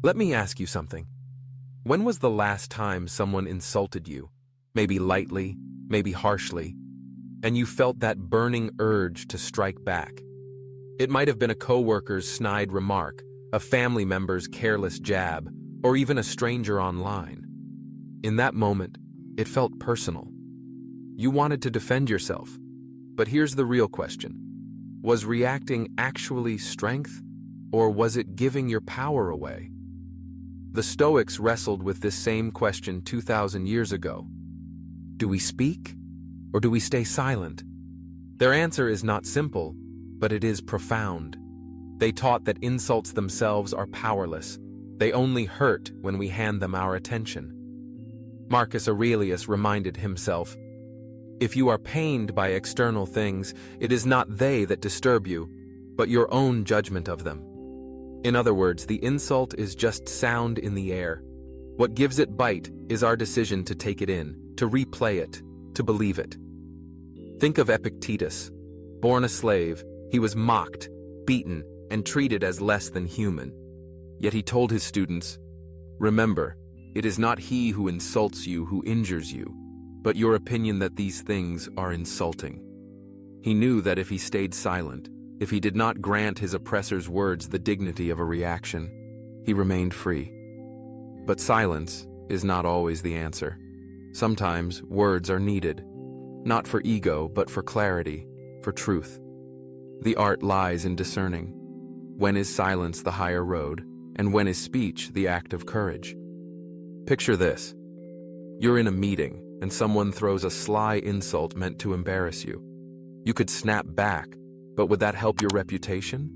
Let me ask you something. When was the last time someone insulted you? Maybe lightly, maybe harshly, and you felt that burning urge to strike back. It might have been a coworker's snide remark, a family member's careless jab, or even a stranger online. In that moment, it felt personal. You wanted to defend yourself. But here's the real question. Was reacting actually strength, or was it giving your power away? The Stoics wrestled with this same question 2,000 years ago. Do we speak, or do we stay silent? Their answer is not simple, but it is profound. They taught that insults themselves are powerless. They only hurt when we hand them our attention. Marcus Aurelius reminded himself, "If you are pained by external things, it is not they that disturb you, but your own judgment of them." In other words, the insult is just sound in the air. What gives it bite is our decision to take it in, to replay it, to believe it. Think of Epictetus. Born a slave, he was mocked, beaten, and treated as less than human. Yet he told his students, "Remember, it is not he who insults you who injures you, but your opinion that these things are insulting." He knew that if he stayed silent, if he did not grant his oppressor's words the dignity of a reaction, he remained free. But silence is not always the answer. Sometimes words are needed, not for ego, but for clarity, for truth. The art lies in discerning. When is silence the higher road, and when is speech the act of courage? Picture this. You're in a meeting, and someone throws a sly insult meant to embarrass you. You could snap back, but would that help your reputation?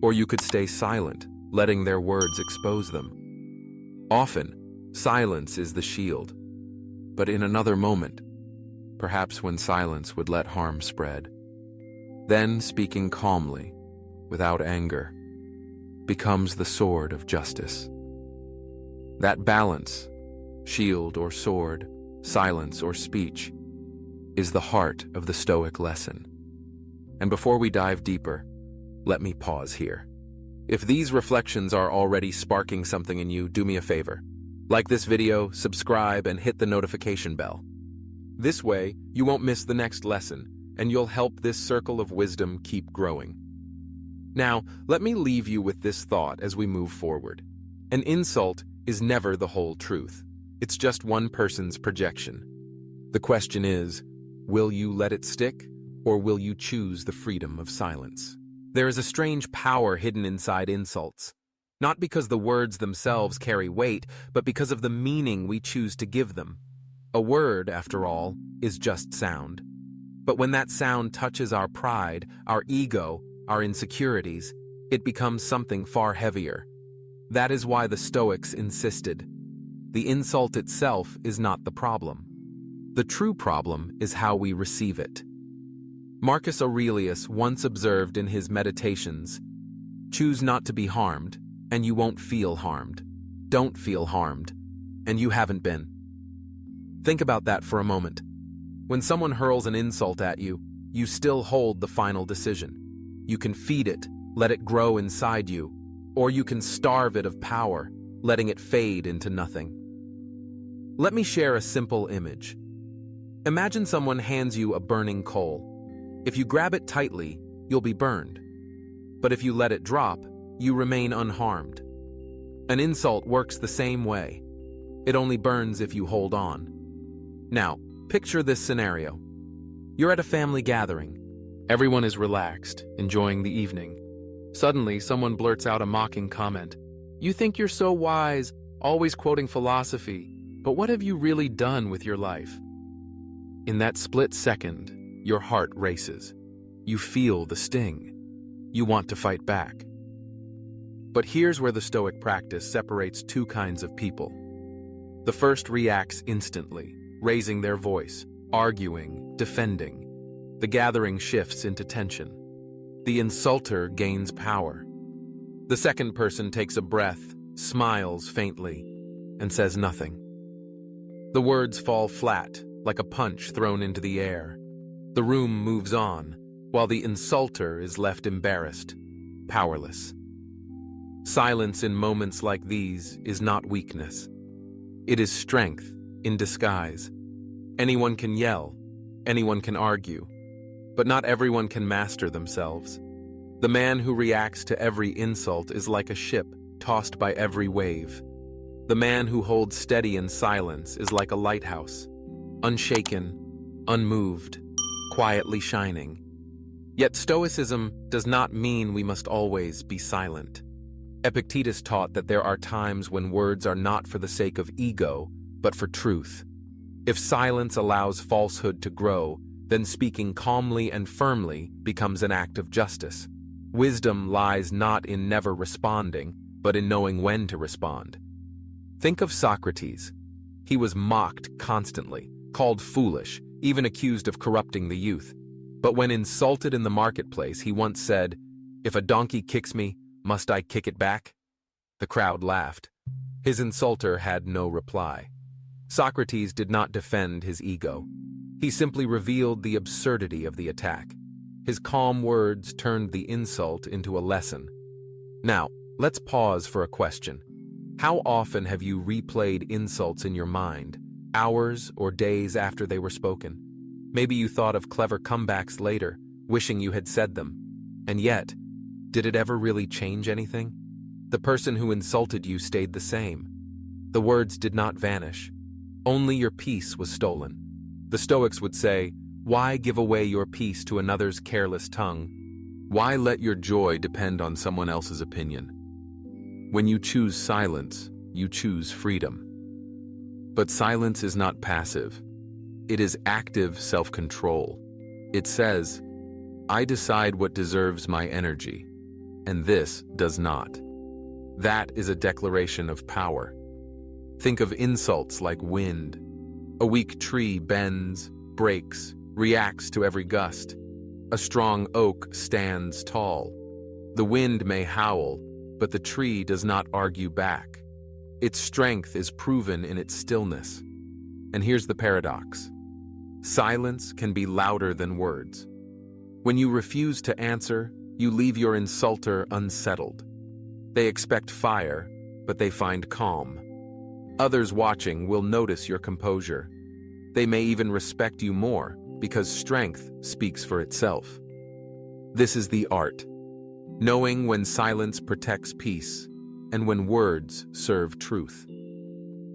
Or you could stay silent, letting their words expose them. Often, silence is the shield. But in another moment, perhaps when silence would let harm spread, then speaking calmly, without anger, becomes the sword of justice. That balance, shield or sword, silence or speech, is the heart of the Stoic lesson. And before we dive deeper, let me pause here. If these reflections are already sparking something in you, do me a favor. Like this video, subscribe, and hit the notification bell. This way, you won't miss the next lesson, and you'll help this circle of wisdom keep growing. Now, let me leave you with this thought as we move forward. An insult is never the whole truth. It's just one person's projection. The question is, will you let it stick, or will you choose the freedom of silence? There is a strange power hidden inside insults. Not because the words themselves carry weight, but because of the meaning we choose to give them. A word, after all, is just sound. But when that sound touches our pride, our ego, our insecurities, it becomes something far heavier. That is why the Stoics insisted. The insult itself is not the problem. The true problem is how we receive it. Marcus Aurelius once observed in his Meditations, "Choose not to be harmed, and you won't feel harmed. Don't feel harmed, and you haven't been." Think about that for a moment. When someone hurls an insult at you, you still hold the final decision. You can feed it, let it grow inside you, or you can starve it of power, letting it fade into nothing. Let me share a simple image. Imagine someone hands you a burning coal. If you grab it tightly, you'll be burned. But if you let it drop, you remain unharmed. An insult works the same way. It only burns if you hold on. Now, picture this scenario. You're at a family gathering. Everyone is relaxed, enjoying the evening. Suddenly, someone blurts out a mocking comment. "You think you're so wise, always quoting philosophy, but what have you really done with your life?" In that split second, your heart races. You feel the sting. You want to fight back. But here's where the Stoic practice separates two kinds of people. The first reacts instantly, raising their voice, arguing, defending. The gathering shifts into tension. The insulter gains power. The second person takes a breath, smiles faintly, and says nothing. The words fall flat, like a punch thrown into the air. The room moves on, while the insulter is left embarrassed, powerless. Silence in moments like these is not weakness. It is strength in disguise. Anyone can yell, anyone can argue, but not everyone can master themselves. The man who reacts to every insult is like a ship tossed by every wave. The man who holds steady in silence is like a lighthouse, unshaken, unmoved, quietly shining. Yet Stoicism does not mean we must always be silent. Epictetus taught that there are times when words are not for the sake of ego, but for truth. If silence allows falsehood to grow, then speaking calmly and firmly becomes an act of justice. Wisdom lies not in never responding, but in knowing when to respond. Think of Socrates. He was mocked constantly, called foolish, even accused of corrupting the youth. But when insulted in the marketplace, he once said, "If a donkey kicks me, must I kick it back?" The crowd laughed. His insulter had no reply. Socrates did not defend his ego. He simply revealed the absurdity of the attack. His calm words turned the insult into a lesson. Now, let's pause for a question. How often have you replayed insults in your mind, hours or days after they were spoken? Maybe you thought of clever comebacks later, wishing you had said them. And yet, did it ever really change anything? The person who insulted you stayed the same. The words did not vanish. Only your peace was stolen. The Stoics would say, "Why give away your peace to another's careless tongue? Why let your joy depend on someone else's opinion?" When you choose silence, you choose freedom. But silence is not passive. It is active self-control. It says, "I decide what deserves my energy, and this does not." That is a declaration of power. Think of insults like wind. A weak tree bends, breaks, reacts to every gust. A strong oak stands tall. The wind may howl, but the tree does not argue back. Its strength is proven in its stillness. And here's the paradox. Silence can be louder than words. When you refuse to answer, you leave your insulter unsettled. They expect fire, but they find calm. Others watching will notice your composure. They may even respect you more, because strength speaks for itself. This is the art. Knowing when silence protects peace, and when words serve truth.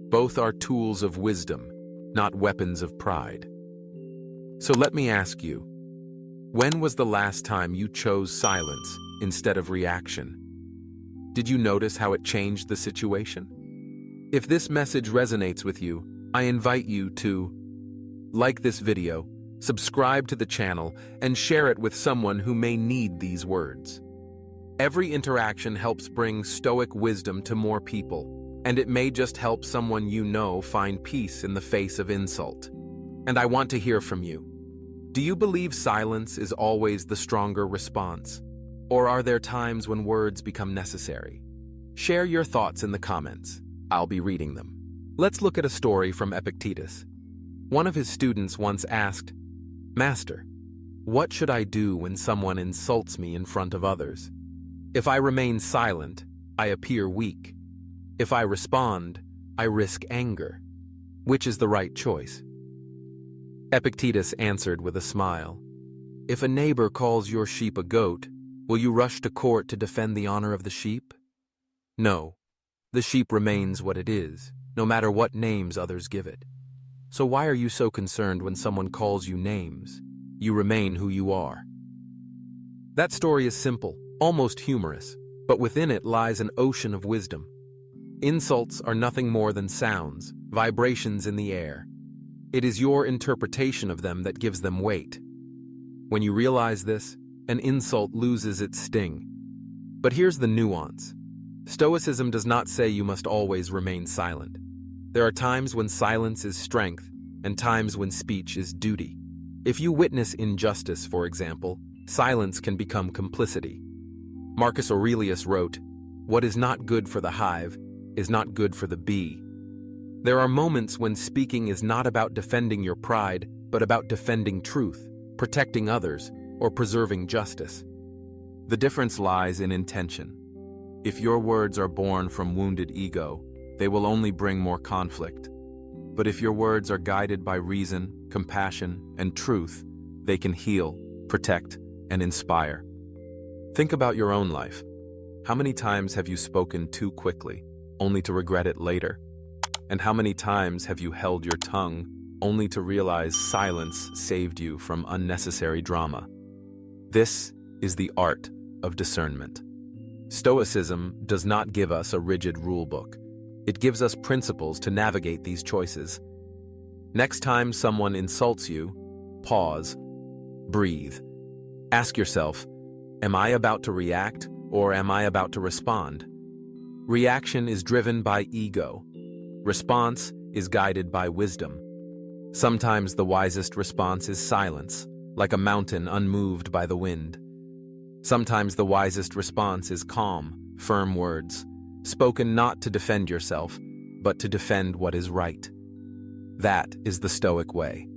Both are tools of wisdom, not weapons of pride. So let me ask you, when was the last time you chose silence instead of reaction? Did you notice how it changed the situation? If this message resonates with you, I invite you to like this video, subscribe to the channel, and share it with someone who may need these words. Every interaction helps bring Stoic wisdom to more people, and it may just help someone you know find peace in the face of insult. And I want to hear from you. Do you believe silence is always the stronger response? Or are there times when words become necessary? Share your thoughts in the comments. I'll be reading them. Let's look at a story from Epictetus. One of his students once asked, "Master, what should I do when someone insults me in front of others? If I remain silent, I appear weak. If I respond, I risk anger. Which is the right choice?" Epictetus answered with a smile, "If a neighbor calls your sheep a goat, will you rush to court to defend the honor of the sheep? No, the sheep remains what it is, no matter what names others give it. So why are you so concerned when someone calls you names? You remain who you are." That story is simple, almost humorous, but within it lies an ocean of wisdom. Insults are nothing more than sounds, vibrations in the air. It is your interpretation of them that gives them weight. When you realize this, an insult loses its sting. But here's the nuance. Stoicism does not say you must always remain silent. There are times when silence is strength, and times when speech is duty. If you witness injustice, for example, silence can become complicity. Marcus Aurelius wrote, "What is not good for the hive is not good for the bee." There are moments when speaking is not about defending your pride, but about defending truth, protecting others, or preserving justice. The difference lies in intention. If your words are born from wounded ego, they will only bring more conflict. But if your words are guided by reason, compassion, and truth, they can heal, protect, and inspire. Think about your own life. How many times have you spoken too quickly, only to regret it later? And how many times have you held your tongue, only to realize silence saved you from unnecessary drama? This is the art of discernment. Stoicism does not give us a rigid rulebook. It gives us principles to navigate these choices. Next time someone insults you, pause, breathe. Ask yourself, am I about to react or am I about to respond? Reaction is driven by ego. Response is guided by wisdom. Sometimes the wisest response is silence, like a mountain unmoved by the wind. Sometimes the wisest response is calm, firm words, spoken not to defend yourself, but to defend what is right. That is the Stoic way.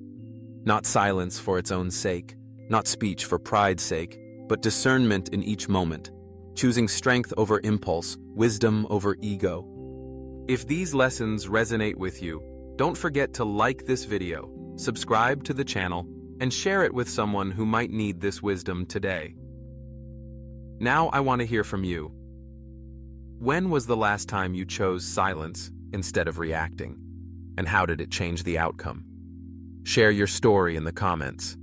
Not silence for its own sake, not speech for pride's sake, but discernment in each moment, choosing strength over impulse, wisdom over ego. If these lessons resonate with you, don't forget to like this video, subscribe to the channel, and share it with someone who might need this wisdom today. Now I want to hear from you. When was the last time you chose silence instead of reacting? And how did it change the outcome? Share your story in the comments.